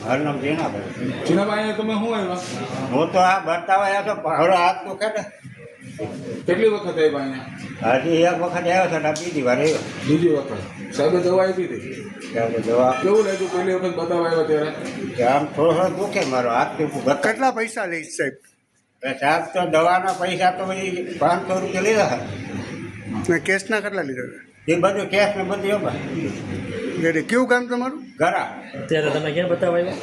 મારું નામ જીનાભાઈ. જીનાભાઈ તમે શું આવ્યા? હું તો આ બતાવવા આવ્યો તો હવે હાથ તો ખેડે. કેટલી વખત આવ્યા અહીંયા? હજી એક વખત આવ્યો છે ને બીજી વાર આવ્યો. બીજી વખત સાહેબે દવા આપી હતી? ત્યારે દવા કેવું લાગ્યું પહેલી વખત બતાવવા આવ્યા ત્યારે? કે આમ થોડો થોડો દુખે મારો હાથ તો કેટલા પૈસા લઈશ સાહેબ? સાહેબ તો દવાના પૈસા તો પછી 500 રૂપિયા લીધા હતા. ને કેસના કેટલા લીધા? એ બધું કેશ ને બધું એમાં એટલે કેવું કામ તમારું? ઘરા અત્યારે તમે ક્યાં બતાવવા આવ્યા?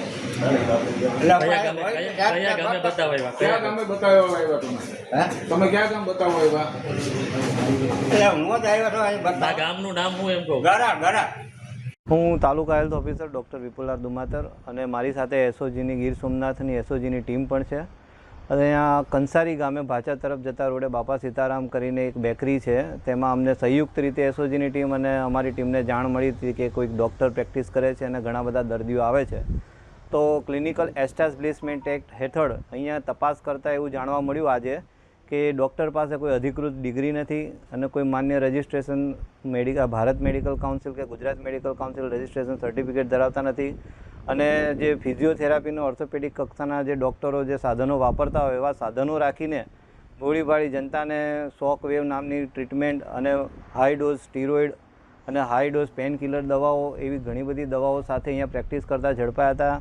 કયા ગામે બતાવવા આવ્યા? કયા ગામે બતાવવા આવ્યા તમે? તમે કયા ગામ બતાવવા આવ્યા? હું જ આવ્યો હતો અહીં આ બતાવવા. ગામનું નામ હું એમ કહું? ઘરા હું તાલુકા હેલ્થ ઓફિસર ડૉક્ટર વિપુલાર દુમાતર અને મારી સાથે એસઓજીની ગીર સોમનાથની એસઓજીની ટીમ પણ છે. અને અહીંયા કંસારી ગામે ભાચા તરફ જતા રોડે બાપા સીતારામ કરીને એક બેકરી છે, તેમાં અમને સંયુક્ત રીતે એસઓજીની ટીમ અને અમારી ટીમને જાણ મળી હતી કે કોઈક ડૉક્ટર પ્રેક્ટિસ કરે છે અને ઘણા બધા દર્દીઓ આવે છે. તો ક્લિનિકલ એસ્ટાબ્લિશમેન્ટ એક્ટ હેઠળ અહીંયા તપાસ કરતાં એવું જાણવા મળ્યું આજે કે ડૉક્ટર પાસે કોઈ અધિકૃત ડિગ્રી નથી અને કોઈ માન્ય રજિસ્ટ્રેશન ભારત મેડિકલ કાઉન્સિલ કે Gujarat medical council registration certificate ધરાવતા નથી. અને જે ફિઝિયોથેરાપીનો ઓર્થોપેડિક કક્ષાના જે ડૉક્ટરો જે સાધનો વાપરતા હોય એવા સાધનો રાખીને ભોળીભાળી જનતાને શોક વેવ નામની ટ્રીટમેન્ટ અને હાઈ ડોઝ સ્ટીરોઇડ અને હાઈ ડોઝ પેન કિલર દવાઓ એવી ઘણી બધી દવાઓ સાથે અહીંયા પ્રેક્ટિસ કરતા ઝડપાયા હતા.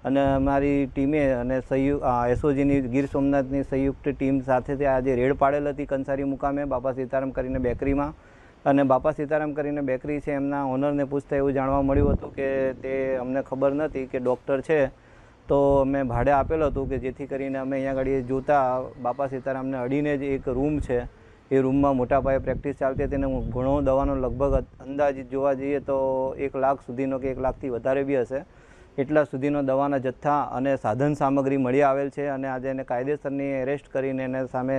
અને અમારી ટીમે અને એસઓજીની ગીર સોમનાથની સંયુક્ત ટીમ સાથે આજે રેડ પાડેલ હતી કંસારી મુકામે બાપા સીતારામ કરીને બેકરીમાં. અને બાપા સીતારામ કરીને બેકરી છે એમના ઓનરને પૂછતા એવું જાણવા મળ્યું હતું કે તે અમને ખબર નથી કે ડૉક્ટર છે, તો અમે ભાડે આપેલું હતું કે જેથી કરીને અમે અહીંયા આગળ જોતા બાપા સીતારામને અડીને જ એક રૂમ છે, એ રૂમમાં મોટા પાયે પ્રેક્ટિસ ચાલતી હતી. અને ઘણો દવાનો લગભગ અંદાજિત જોવા જઈએ તો 1 લાખ સુધીનો કે 1 લાખથી વધારે બી હશે એટલા સુધીનો દવાના જથ્થા અને સાધન સામગ્રી મળી આવેલ છે. અને આજે એને કાયદેસરની એરેસ્ટ કરીને એને સામે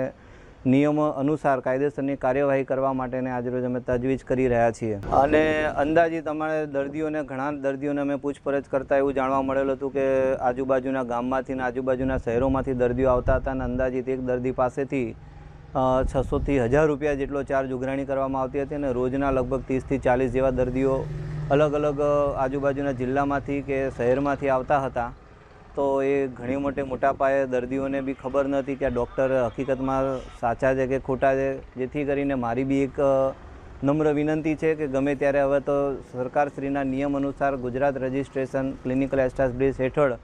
નિયમો અનુસાર કાયદેસરની કાર્યવાહી કરવા માટેને આજરોજ અમે તજવીજ કરી રહ્યા છીએ. અને અંદાજિત અમારે ઘણા દર્દીઓને અમે પૂછપરછ કરતાં એવું જાણવા મળેલું હતું કે આજુબાજુના ગામમાંથી અને આજુબાજુના શહેરોમાંથી દર્દીઓ આવતા હતા અને અંદાજિત એક દર્દી પાસેથી 600થી 1000 રૂપિયા જેટલો ચાર્જ ઉઘરાણી કરવામાં આવતી હતી. અને રોજના લગભગ 30થી 40 જેવા દર્દીઓ અલગ અલગ આજુબાજુના જિલ્લામાંથી કે શહેરમાંથી આવતા હતા. તો એ ઘણી મોટા પાયે દર્દીઓને બી ખબર નહોતી કે આ ડૉક્ટર હકીકતમાં સાચા છે કે ખોટા છે. જેથી કરીને મારી બી એક નમ્ર વિનંતી છે કે ગમે ત્યારે હવે તો સરકારશ્રીના નિયમ અનુસાર ગુજરાત રજિસ્ટ્રેશન ક્લિનિકલ એસ્ટાબ્લિશ હેઠળ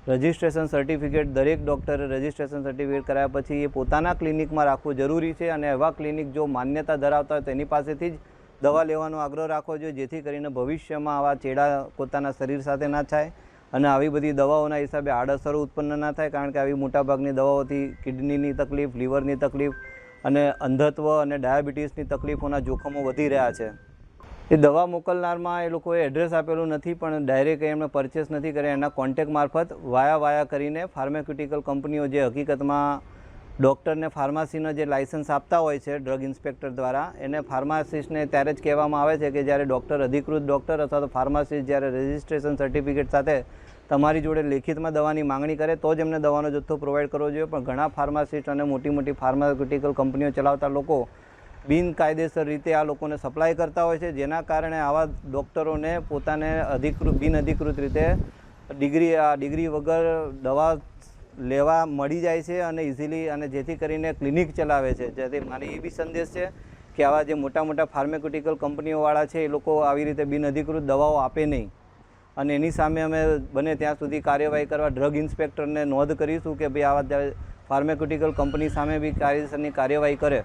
રજિસ્ટ્રેશન સર્ટિફિકેટ દરેક ડૉક્ટરે રજિસ્ટ્રેશન સર્ટિફિકેટ કરાયા પછી એ પોતાના ક્લિનિકમાં રાખવું જરૂરી છે. અને એવા ક્લિનિક જો માન્યતા ધરાવતા હોય તો એની પાસેથી જ દવા લેવાનો આગ્રહ રાખવો જોઈએ, જેથી કરીને ભવિષ્યમાં આવા ચેડા પોતાના શરીર સાથે ના થાય અને આવી બધી દવાઓના હિસાબે આડઅસરો ઉત્પન્ન ના થાય. કારણ કે આવી મોટાભાગની દવાઓથી કિડનીની તકલીફ, લીવરની તકલીફ અને અંધત્વ અને ડાયાબિટીસની તકલીફોના જોખમો વધી રહ્યા છે. એ દવા મોકલનારમાં એ લોકોએ એડ્રેસ આપેલું નથી, પણ ડાયરેક્ટ એમણે પરચેસ નથી કર્યા. એના કોન્ટેક મારફત વાયા કરીને ફાર્માસ્યુટિકલ કંપનીઓ જે હકીકતમાં ડૉક્ટરને ફાર્માસીનો જે લાઇસન્સ આપતા હોય છે ડ્રગ ઇન્સ્પેક્ટર દ્વારા, એને ફાર્માસિસ્ટને ત્યારે જ કહેવામાં આવે છે કે જ્યારે ડૉક્ટર અધિકૃત ડૉક્ટર અથવા તો ફાર્માસિસ્ટ જ્યારે રજિસ્ટ્રેશન સર્ટિફિકેટ સાથે તમારી જોડે લેખિતમાં દવાની માંગણી કરે તો જ એમને દવાનો જથ્થો પ્રોવાઈડ કરવો જોઈએ. પણ ઘણા ફાર્માસિસ્ટ અને મોટી ફાર્માસ્યુટિકલ કંપનીઓ ચલાવતા લોકો બિનકાયદેસર રીતે આ લોકોને સપ્લાય કરતા હોય છે, જેના કારણે આવા ડૉક્ટરોને પોતાને બિનઅધિકૃત રીતે ડિગ્રી વગર દવા લેવા મળી જાય છે અને ઇઝીલી, અને જેથી કરીને ક્લિનિક ચલાવે છે. જેથી મારી એ બી સંદેશ છે કે આવા જે મોટા ફાર્માસ્યુટિકલ કંપનીઓવાળા છે એ લોકો આવી રીતે બિનઅધિકૃત દવાઓ આપે નહીં. અને એની સામે અમે બને ત્યાં સુધી કાર્યવાહી કરવા ડ્રગ ઇન્સ્પેક્ટરને નોંધ કરીશું કે ભાઈ આવા ફાર્માસ્યુટિકલ કંપની સામે બી કાયદેસરની કાર્યવાહી કરે.